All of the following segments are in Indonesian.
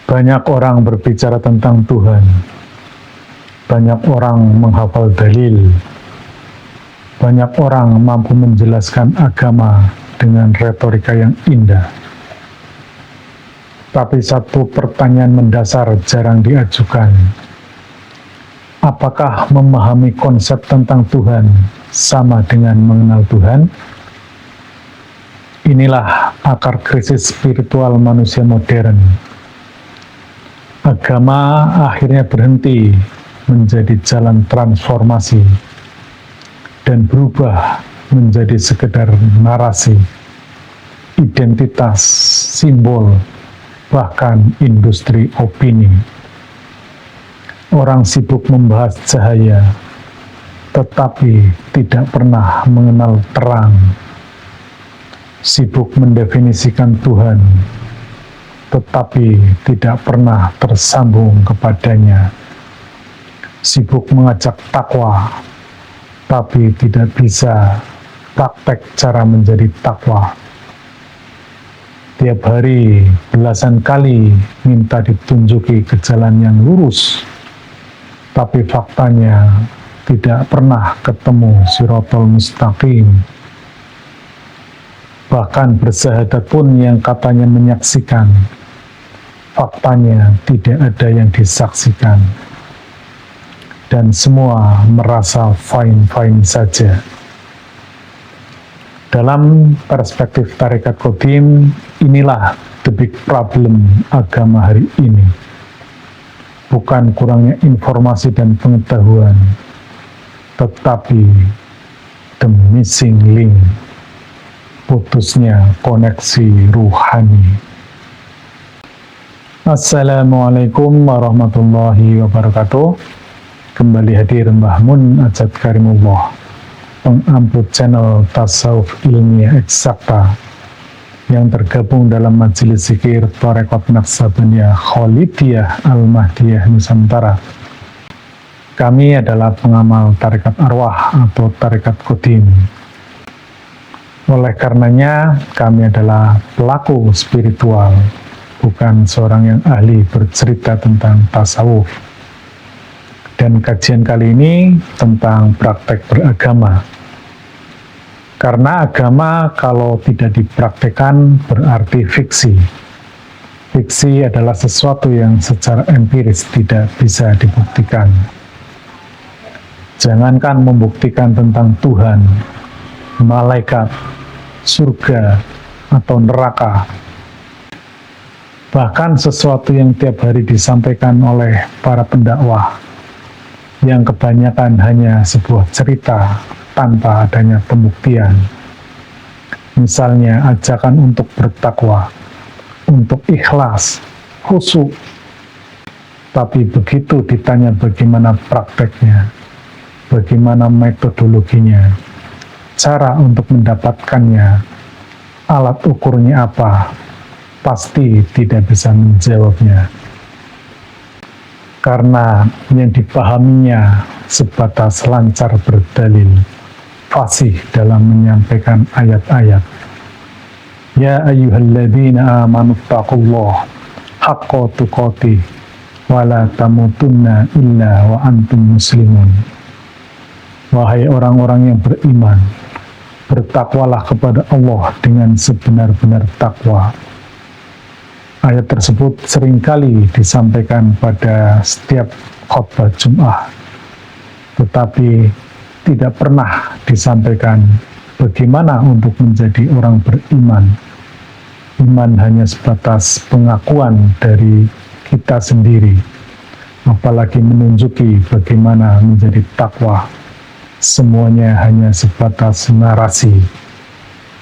Banyak orang berbicara tentang Tuhan, banyak orang menghafal dalil, banyak orang mampu menjelaskan agama dengan retorika yang indah. Tapi satu pertanyaan mendasar jarang diajukan. Apakah memahami konsep tentang Tuhan sama dengan mengenal Tuhan? Inilah akar krisis spiritual manusia modern. Agama akhirnya berhenti menjadi jalan transformasi dan berubah menjadi sekedar narasi, identitas, simbol, bahkan industri opini. Orang sibuk membahas cahaya, tetapi tidak pernah mengenal terang. Sibuk mendefinisikan Tuhan, tetapi tidak pernah tersambung kepadanya. Sibuk mengajak takwa, tapi tidak bisa praktek cara menjadi takwa. Tiap hari belasan kali minta ditunjuki ke jalan yang lurus, tapi faktanya tidak pernah ketemu Shirathul Mustaqim. Bahkan bersahadat pun yang katanya menyaksikan, faktanya tidak ada yang disaksikan. Dan semua merasa fine-fine saja. Dalam perspektif Tarekat Qadim, inilah the big problem agama hari ini. Bukan kurangnya informasi dan pengetahuan, tetapi the missing link, putusnya koneksi ruhani. Assalamualaikum warahmatullahi wabarakatuh. Kembali hadir Mbah Mun Ajat Karimullah, pengamput channel Tasawuf Ilmiah Eksakta yang tergabung dalam Majelis Zikir Tarekat Naqsabandiyah Khalidiyah Al-Mahdiyah Nusantara. Kami adalah pengamal tarekat arwah atau tarekat Qadim. Oleh karenanya, kami adalah pelaku spiritual, bukan seorang yang ahli bercerita tentang tasawuf. Dan kajian kali ini tentang praktek beragama. Karena agama kalau tidak dipraktekkan berarti fiksi. Fiksi adalah sesuatu yang secara empiris tidak bisa dibuktikan. Jangankan membuktikan tentang Tuhan, malaikat, surga, atau neraka. Bahkan sesuatu yang tiap hari disampaikan oleh para pendakwah, yang kebanyakan hanya sebuah cerita tanpa adanya pembuktian. Misalnya ajakan untuk bertakwa, untuk ikhlas, khusyuk. Tapi begitu ditanya bagaimana prakteknya, bagaimana metodologinya, cara untuk mendapatkannya, alat ukurnya apa, pasti tidak bisa menjawabnya. Karena yang dipahaminya sebatas lancar berdalil, fasih dalam menyampaikan ayat-ayat. Ya ayyuhalladzina amanu taqullah haqqa tuqatih wa la tamutunna illa wa antum muslimun. Wahai orang-orang yang beriman, bertakwalah kepada Allah dengan sebenar-benar takwa. Ayat tersebut seringkali disampaikan pada setiap khutbah Jum'ah, tetapi tidak pernah disampaikan bagaimana untuk menjadi orang beriman. Iman hanya sebatas pengakuan dari kita sendiri, apalagi menunjuki bagaimana menjadi takwa. Semuanya hanya sebatas narasi.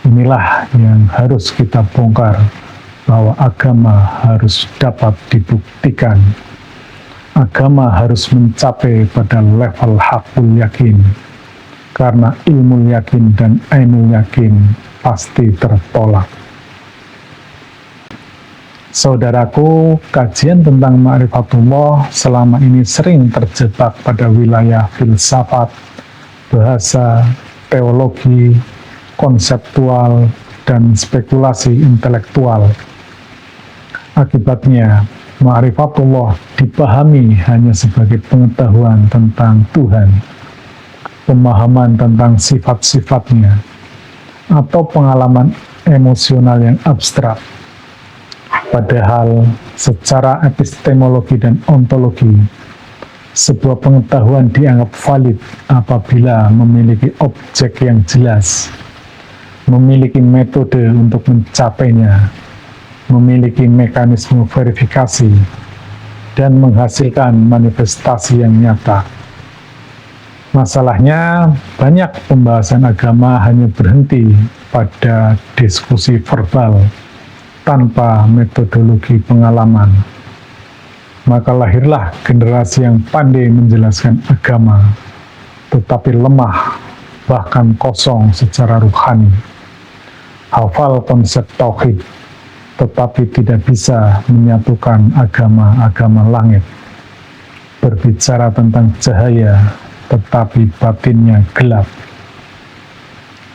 Inilah yang harus kita bongkar, bahwa agama harus dapat dibuktikan. Agama harus mencapai pada level hakul yakin, karena ilmu yakin dan ainul yakin pasti tertolak. Saudaraku, kajian tentang ma'rifatullah selama ini sering terjebak pada wilayah filsafat, bahasa, teologi, konseptual, dan spekulasi intelektual. Akibatnya, ma'rifatullah dipahami hanya sebagai pengetahuan tentang Tuhan, pemahaman tentang sifat-sifatnya, atau pengalaman emosional yang abstrak. Padahal secara epistemologi dan ontologi, sebuah pengetahuan dianggap valid apabila memiliki objek yang jelas, memiliki metode untuk mencapainya, memiliki mekanisme verifikasi, dan menghasilkan manifestasi yang nyata. Masalahnya, banyak pembahasan agama hanya berhenti pada diskusi verbal tanpa metodologi pengalaman. Maka lahirlah generasi yang pandai menjelaskan agama, tetapi lemah, bahkan kosong secara ruhani. Hafal konsep tauhid, tetapi tidak bisa menyatukan agama-agama langit. Berbicara tentang cahaya, tetapi batinnya gelap.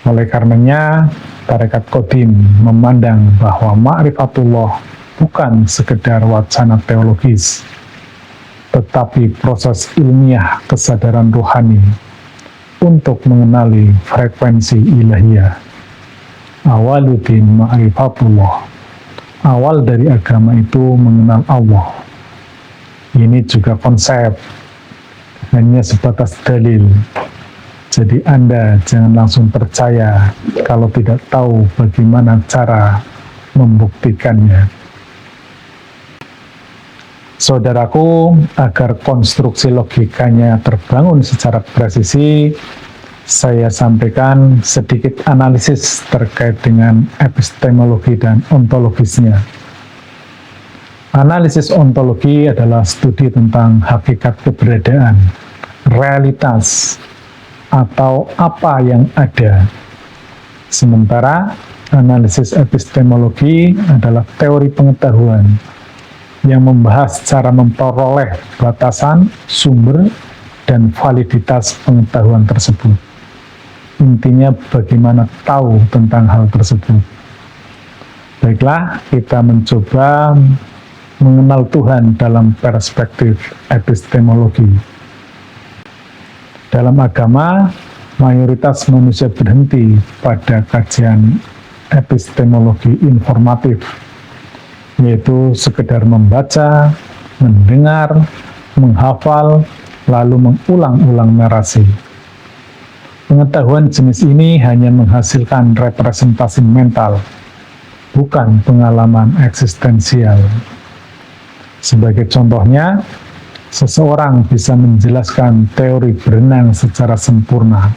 Oleh karenanya, Tarekat Qadim memandang bahwa ma'rifatullah bukan sekedar wacana teologis, tetapi proses ilmiah kesadaran rohani untuk mengenali frekuensi ilahiyah. Awaluddin ma'rifatullah. Awal dari agama itu mengenal Allah. Ini juga konsep, hanya sebatas dalil. Jadi Anda jangan langsung percaya kalau tidak tahu bagaimana cara membuktikannya. Saudaraku, agar konstruksi logikanya terbangun secara presisi, saya sampaikan sedikit analisis terkait dengan epistemologi dan ontologisnya. Analisis ontologi adalah studi tentang hakikat keberadaan, realitas, atau apa yang ada. Sementara analisis epistemologi adalah teori pengetahuan yang membahas cara memperoleh batasan, sumber, dan validitas pengetahuan tersebut. Intinya bagaimana tahu tentang hal tersebut. Baiklah, kita mencoba mengenal Tuhan dalam perspektif epistemologi. Dalam agama, mayoritas manusia berhenti pada kajian epistemologi informatif, yaitu sekedar membaca, mendengar, menghafal, lalu mengulang-ulang narasi. Pengetahuan jenis ini hanya menghasilkan representasi mental, bukan pengalaman eksistensial. Sebagai contohnya, seseorang bisa menjelaskan teori berenang secara sempurna,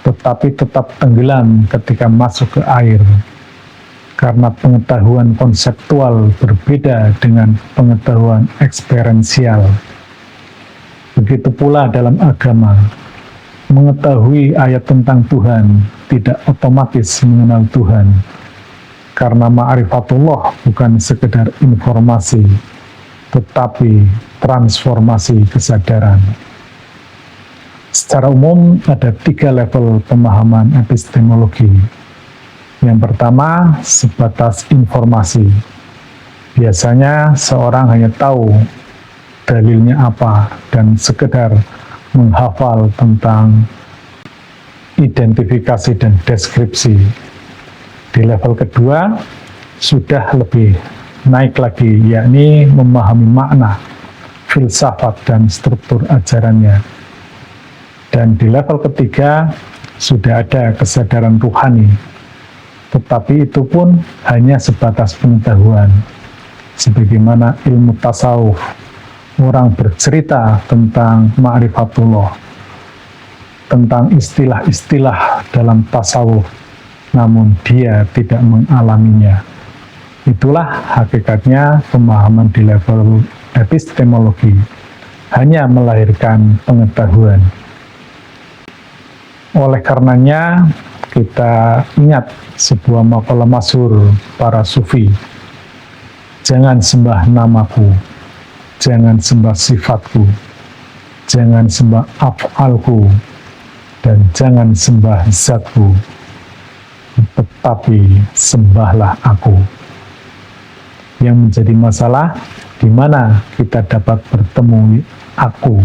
tetapi tetap tenggelam ketika masuk ke air, karena pengetahuan konseptual berbeda dengan pengetahuan eksperiensial. Begitu pula dalam agama, mengetahui ayat tentang Tuhan tidak otomatis mengenal Tuhan, karena ma'rifatullah bukan sekedar informasi, tetapi transformasi kesadaran. Secara umum, ada 3 level pemahaman epistemologi. Yang pertama, sebatas informasi. Biasanya seorang hanya tahu dalilnya apa dan sekedar menghafal tentang identifikasi dan deskripsi. Di level kedua, sudah lebih naik lagi, yakni memahami makna, filsafat, dan struktur ajarannya. Dan di level ketiga, sudah ada kesadaran ruhani, tetapi itu pun hanya sebatas pengetahuan. Sebagaimana ilmu tasawuf, orang bercerita tentang ma'rifatullah, tentang istilah-istilah dalam tasawuf, namun dia tidak mengalaminya. Itulah hakikatnya pemahaman di level epistemologi, hanya melahirkan pengetahuan. Oleh karenanya, kita ingat sebuah makalah masyhur para sufi. Jangan sembah namaku, jangan sembah sifatku, jangan sembah af'alku, dan jangan sembah zatku, tetapi sembahlah aku. Yang menjadi masalah, di mana kita dapat bertemu aku.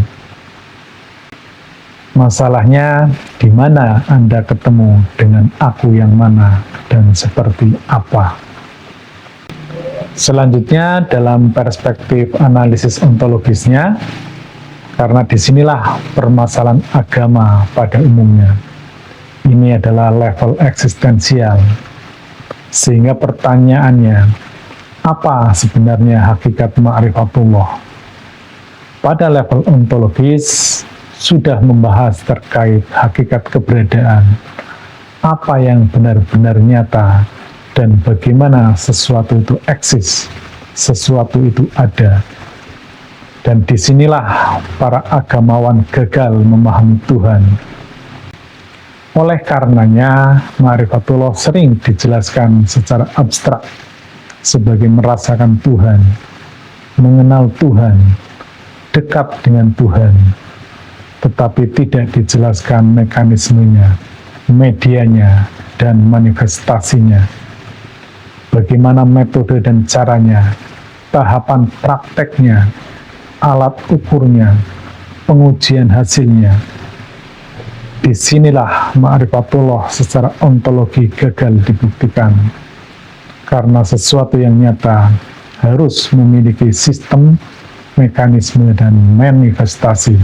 Masalahnya, di mana Anda ketemu dengan aku yang mana dan seperti apa? Selanjutnya, dalam perspektif analisis ontologisnya, karena disinilah permasalahan agama pada umumnya. Ini adalah level eksistensial. Sehingga pertanyaannya, apa sebenarnya hakikat ma'rifatullah? Pada level ontologis, sudah membahas terkait hakikat keberadaan, apa yang benar-benar nyata, dan bagaimana sesuatu itu eksis, sesuatu itu ada. Dan disinilah para agamawan gagal memahami Tuhan. Oleh karenanya, ma'rifatullah sering dijelaskan secara abstrak, sebagai merasakan Tuhan, mengenal Tuhan, dekat dengan Tuhan, tetapi tidak dijelaskan mekanismenya, medianya, dan manifestasinya. Bagaimana metode dan caranya, tahapan prakteknya, alat ukurnya, pengujian hasilnya. Disinilah ma'rifatullah secara ontologi gagal dibuktikan, karena sesuatu yang nyata harus memiliki sistem, mekanisme, dan manifestasi.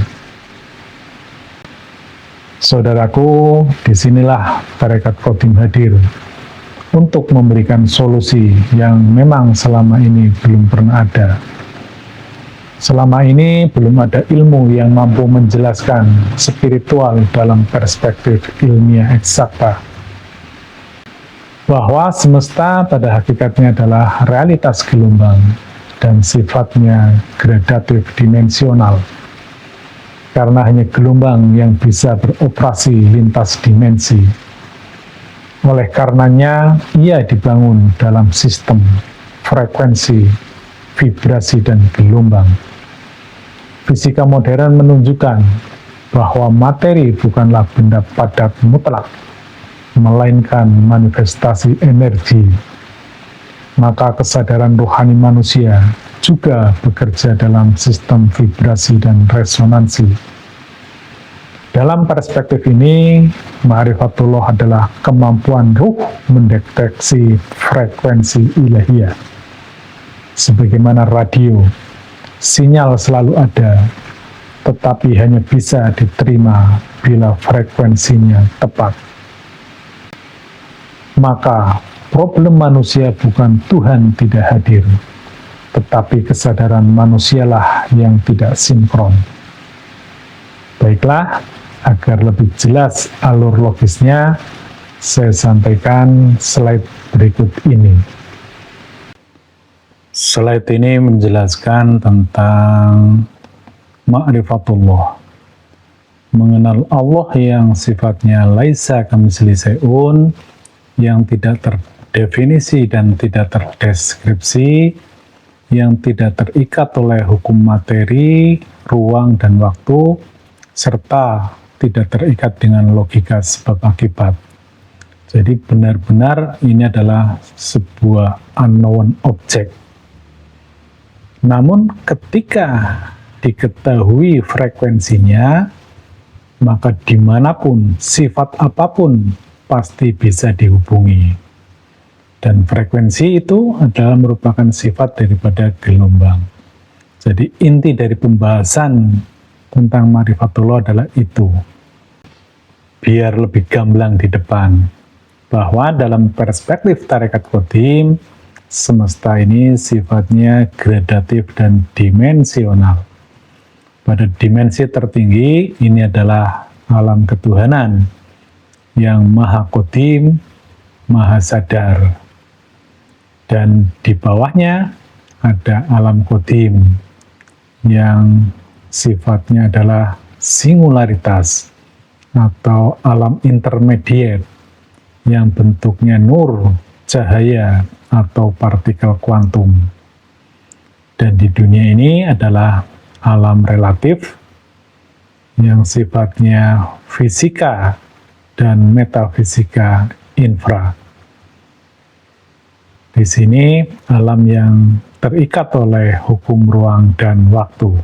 Saudaraku, disinilah Tarekat Qadim hadir untuk memberikan solusi yang memang selama ini belum pernah ada. Selama ini belum ada ilmu yang mampu menjelaskan spiritual dalam perspektif ilmiah eksakta. Bahwa semesta pada hakikatnya adalah realitas gelombang dan sifatnya gradatif dimensional. Karena hanya gelombang yang bisa beroperasi lintas dimensi. Oleh karenanya, ia dibangun dalam sistem, frekuensi, vibrasi, dan gelombang. Fisika modern menunjukkan bahwa materi bukanlah benda padat mutlak, melainkan manifestasi energi. Maka kesadaran rohani manusia juga bekerja dalam sistem vibrasi dan resonansi. Dalam perspektif ini, ma'rifatullah adalah kemampuan ruh mendeteksi frekuensi ilahiyah. Sebagaimana radio, sinyal selalu ada, tetapi hanya bisa diterima bila frekuensinya tepat. Maka, problem manusia bukan Tuhan tidak hadir, tetapi kesadaran manusialah yang tidak sinkron. Baiklah, agar lebih jelas alur logisnya, saya sampaikan slide berikut ini. Slide ini menjelaskan tentang ma'rifatullah, mengenal Allah yang sifatnya laisa kamitslihi syai'un, yang tidak terdefinisi dan tidak terdeskripsi, yang tidak terikat oleh hukum materi, ruang, dan waktu, serta tidak terikat dengan logika sebab akibat. Jadi benar-benar ini adalah sebuah unknown object. Namun ketika diketahui frekuensinya, maka dimanapun, sifat apapun pasti bisa dihubungi. Dan frekuensi itu adalah merupakan sifat daripada gelombang. Jadi inti dari pembahasan tentang ma'rifatullah adalah itu. Biar lebih gamblang di depan, bahwa dalam perspektif Tarekat Qadim, semesta ini sifatnya gradatif dan dimensional. Pada dimensi tertinggi, ini adalah alam ketuhanan yang maha qadim, maha sadar. Dan di bawahnya ada alam qadim yang sifatnya adalah singularitas atau alam intermediate yang bentuknya nur, cahaya, atau partikel kuantum. Dan di dunia ini adalah alam relatif yang sifatnya fisika dan metafisika infra. Di sini alam yang terikat oleh hukum ruang dan waktu.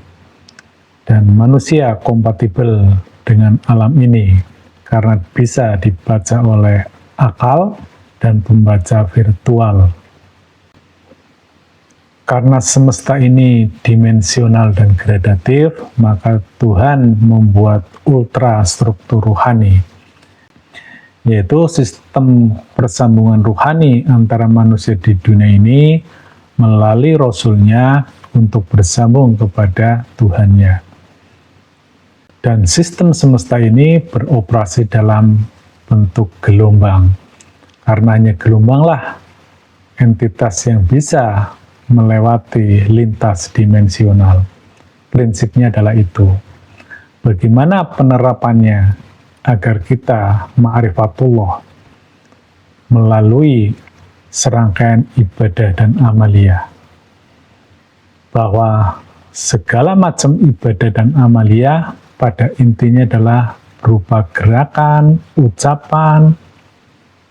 Dan manusia kompatibel dengan alam ini karena bisa dibaca oleh akal dan pembaca virtual. Karena semesta ini dimensional dan gradatif, maka Tuhan membuat ultrastruktur rohani, yaitu sistem persambungan rohani antara manusia di dunia ini melalui Rasul-Nya untuk bersambung kepada Tuhannya. Dan sistem semesta ini beroperasi dalam bentuk gelombang. Karena hanya gelombanglah entitas yang bisa melewati lintas dimensional. Prinsipnya adalah itu. Bagaimana penerapannya agar kita ma'rifatullah melalui serangkaian ibadah dan amaliyah. Bahwa segala macam ibadah dan amaliyah pada intinya adalah berupa gerakan, ucapan,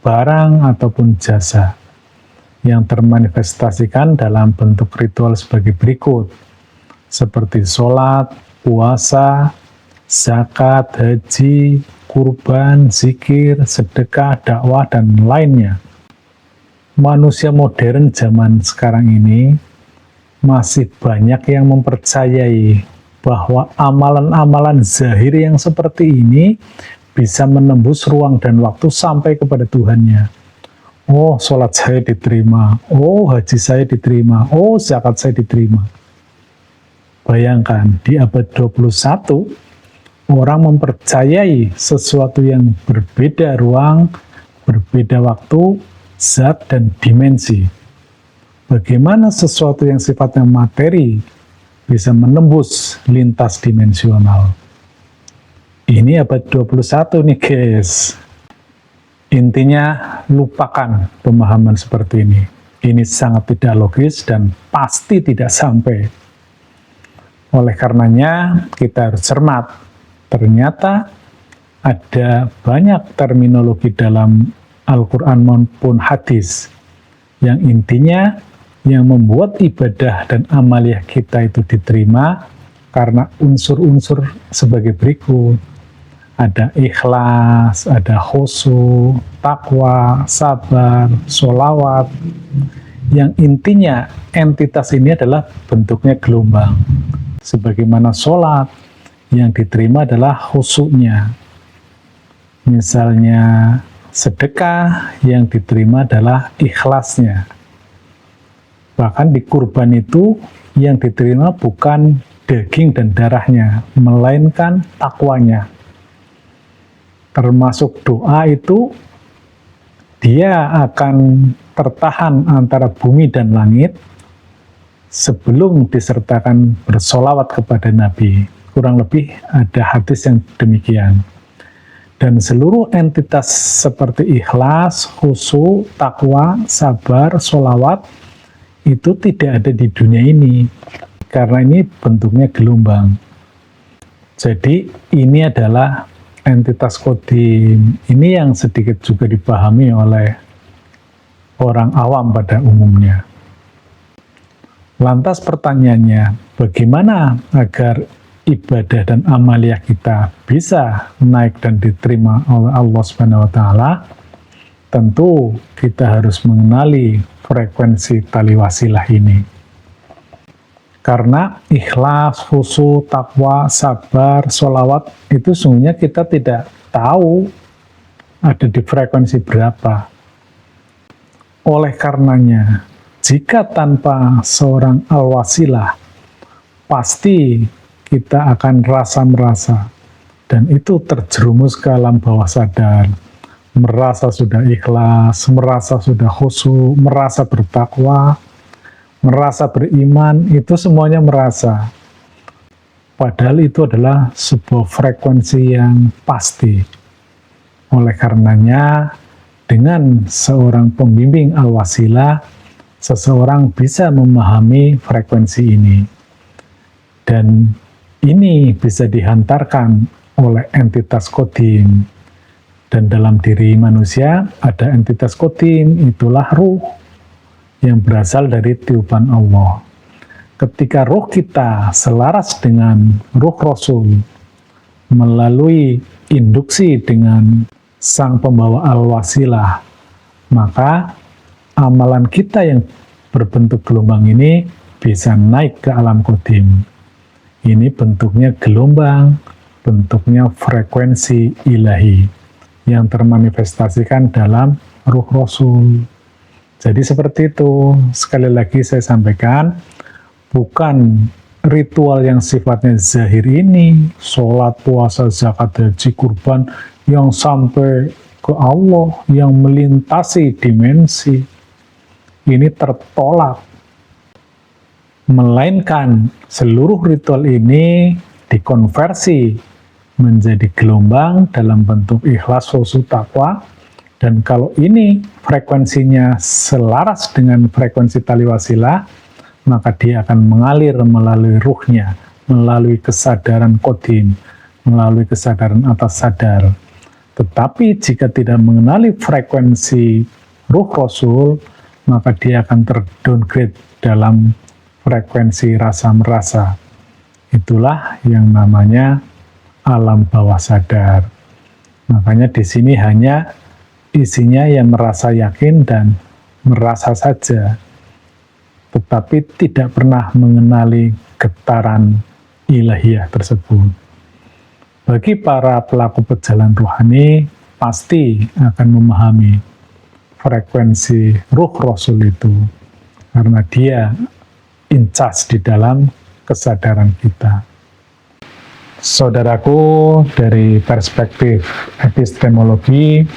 barang ataupun jasa yang termanifestasikan dalam bentuk ritual sebagai berikut, seperti sholat, puasa, zakat, haji, kurban, zikir, sedekah, dakwah, dan lainnya. Manusia modern zaman sekarang ini masih banyak yang mempercayai bahwa amalan-amalan zahir yang seperti ini bisa menembus ruang dan waktu sampai kepada Tuhannya. Oh, sholat saya diterima. Oh, haji saya diterima. Oh, zakat saya diterima. Bayangkan, di abad 21, orang mempercayai sesuatu yang berbeda ruang, berbeda waktu, zat, dan dimensi. Bagaimana sesuatu yang sifatnya materi bisa menembus lintas dimensional? Ini abad 21 nih guys. Intinya, lupakan pemahaman seperti ini. Ini sangat tidak logis dan pasti tidak sampai. Oleh karenanya, kita harus cermat. Ternyata ada banyak terminologi dalam Al-Quran maupun hadis yang intinya yang membuat ibadah dan amaliyah kita itu diterima karena unsur-unsur sebagai berikut. Ada ikhlas, ada khusyuk, takwa, sabar, sholawat. Yang intinya entitas ini adalah bentuknya gelombang. Sebagaimana sholat, yang diterima adalah khusyuknya. Misalnya sedekah, yang diterima adalah ikhlasnya. Bahkan di kurban itu, yang diterima bukan daging dan darahnya, melainkan takwanya. Termasuk doa itu, dia akan tertahan antara bumi dan langit sebelum disertakan bersolawat kepada Nabi. Kurang lebih ada hadis yang demikian. Dan seluruh entitas seperti ikhlas, khusyuk, takwa, sabar, solawat, itu tidak ada di dunia ini. Karena ini bentuknya gelombang. Jadi ini adalah entitas kodim. Ini yang sedikit juga dipahami oleh orang awam pada umumnya. Lantas pertanyaannya, bagaimana agar ibadah dan amaliyah kita bisa naik dan diterima oleh Allah Subhanahu wa Ta'ala? Tentu kita harus mengenali frekuensi tali wasilah ini. Karena ikhlas, khusyuk, takwa, sabar, sholawat itu sungguhnya kita tidak tahu ada di frekuensi berapa. Oleh karenanya, jika tanpa seorang al-wasilah, pasti kita akan rasa-merasa, dan itu terjerumus ke alam bawah sadar, merasa sudah ikhlas, merasa sudah khusyuk, merasa bertakwa, merasa beriman, itu semuanya merasa. Padahal itu adalah sebuah frekuensi yang pasti. Oleh karenanya, dengan seorang pembimbing al-wasilah, seseorang bisa memahami frekuensi ini. Dan ini bisa dihantarkan oleh entitas kodim. Dan dalam diri manusia ada entitas kodim, itulah ruh, yang berasal dari tiupan Allah. Ketika roh kita selaras dengan roh Rasul melalui induksi dengan sang pembawa al-wasilah, maka amalan kita yang berbentuk gelombang ini bisa naik ke alam qadim. Ini bentuknya gelombang, bentuknya frekuensi ilahi yang termanifestasikan dalam ruh Rasul. Jadi seperti itu. Sekali lagi saya sampaikan, bukan ritual yang sifatnya zahir ini, sholat, puasa, zakat, haji, kurban, yang sampai ke Allah, yang melintasi dimensi. Ini tertolak. Melainkan seluruh ritual ini dikonversi menjadi gelombang dalam bentuk ikhlas, khusyuk, takwa. Dan kalau ini frekuensinya selaras dengan frekuensi tali wasilah, maka dia akan mengalir melalui ruhnya, melalui kesadaran qadim, melalui kesadaran atas sadar. Tetapi jika tidak mengenali frekuensi ruh Rasul, maka dia akan terdowngrade dalam frekuensi rasa merasa. Itulah yang namanya alam bawah sadar. Makanya di sini hanya isinya yang merasa yakin dan merasa saja, tetapi tidak pernah mengenali getaran ilahiyah tersebut. Bagi para pelaku perjalanan rohani, pasti akan memahami frekuensi ruh Rasul itu, karena dia in charge di dalam kesadaran kita. Saudaraku, dari perspektif epistemologi,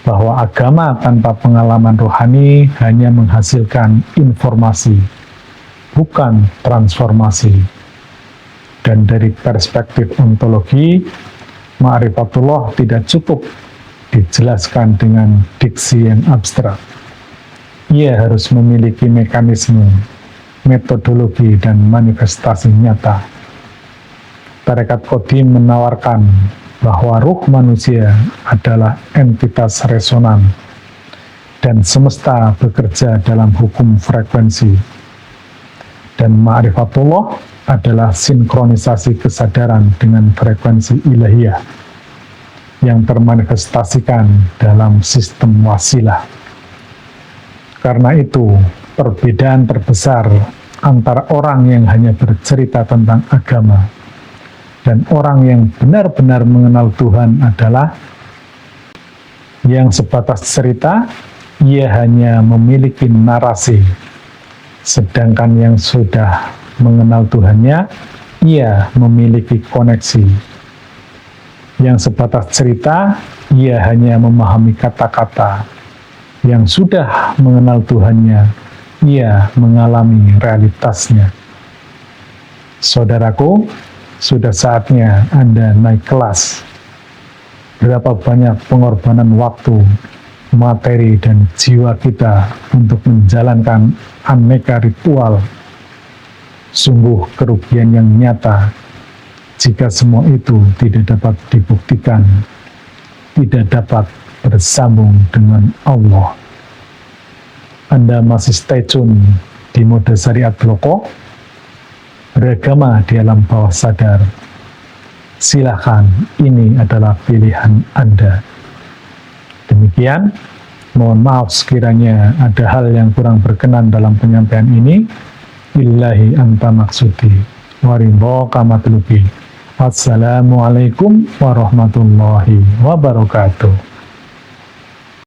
bahwa agama tanpa pengalaman rohani hanya menghasilkan informasi, bukan transformasi. Dan dari perspektif ontologi, ma'rifatullah tidak cukup dijelaskan dengan diksi yang abstrak. Ia harus memiliki mekanisme, metodologi, dan manifestasi nyata. Tarekat Qadim menawarkan bahwa ruh manusia adalah entitas resonan dan semesta bekerja dalam hukum frekuensi, dan ma'rifatullah adalah sinkronisasi kesadaran dengan frekuensi ilahiyah yang termanifestasikan dalam sistem wasilah. Karena itu, perbedaan terbesar antara orang yang hanya bercerita tentang agama dan orang yang benar-benar mengenal Tuhan adalah yang sebatas cerita, ia hanya memiliki narasi, sedangkan yang sudah mengenal Tuhannya, ia memiliki koneksi. Yang sebatas cerita, ia hanya memahami kata-kata. Yang sudah mengenal Tuhannya, ia mengalami realitasnya. Saudaraku, sudah saatnya Anda naik kelas. Berapa banyak pengorbanan waktu, materi, dan jiwa kita untuk menjalankan aneka ritual. Sungguh kerugian yang nyata jika semua itu tidak dapat dibuktikan, tidak dapat bersambung dengan Allah. Anda masih stay tune di mode syariat bloko, beragama di alam bawah sadar. Silakan, ini adalah pilihan Anda. Demikian, mohon maaf sekiranya ada hal yang kurang berkenan dalam penyampaian ini. Billahi anta maksudi waridho kamatlubi. Wassalamualaikum warahmatullahi wabarakatuh.